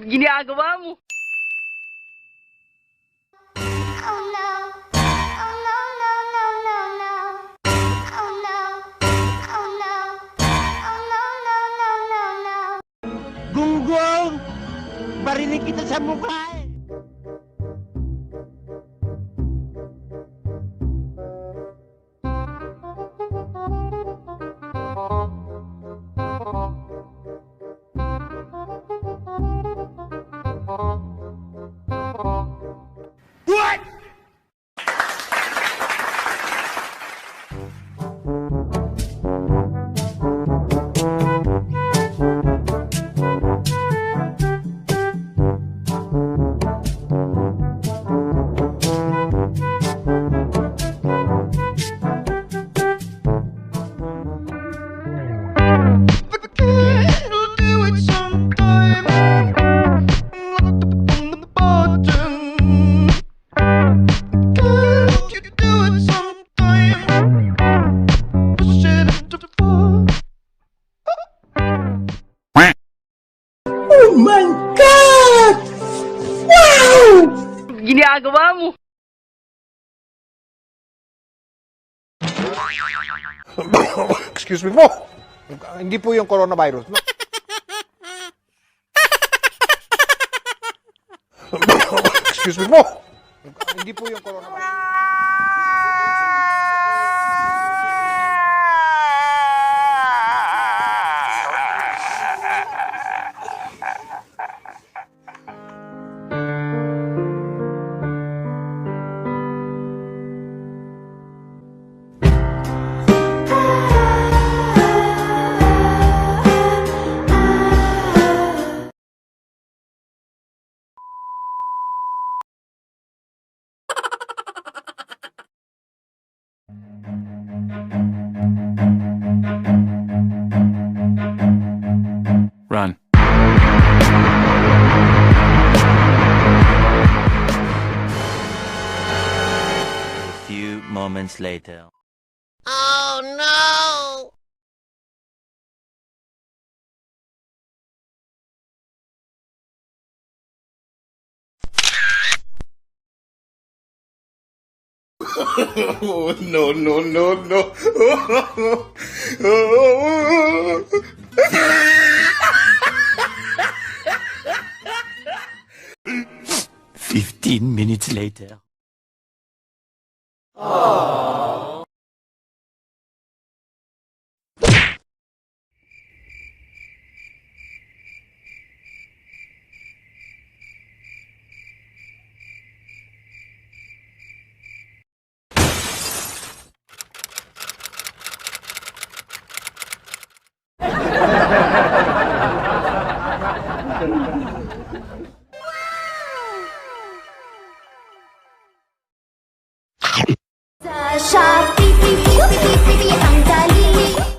ginagawa mo? Oh no. Oh no, no, no, no, no. Oh no. Oh no. Oh no, no, no, no, no. Gunggong! Barinig kita sa mukha eh! What? Oh my God! Wow! Ginagawa mo? Excuse me po. Hindi po yung coronavirus. No? Excuse me po. Hindi po yung coronavirus. Run. A few moments later. Oh no! Oh, no, no, no, no. 15 minutes later. Sa Shopee, ang dali.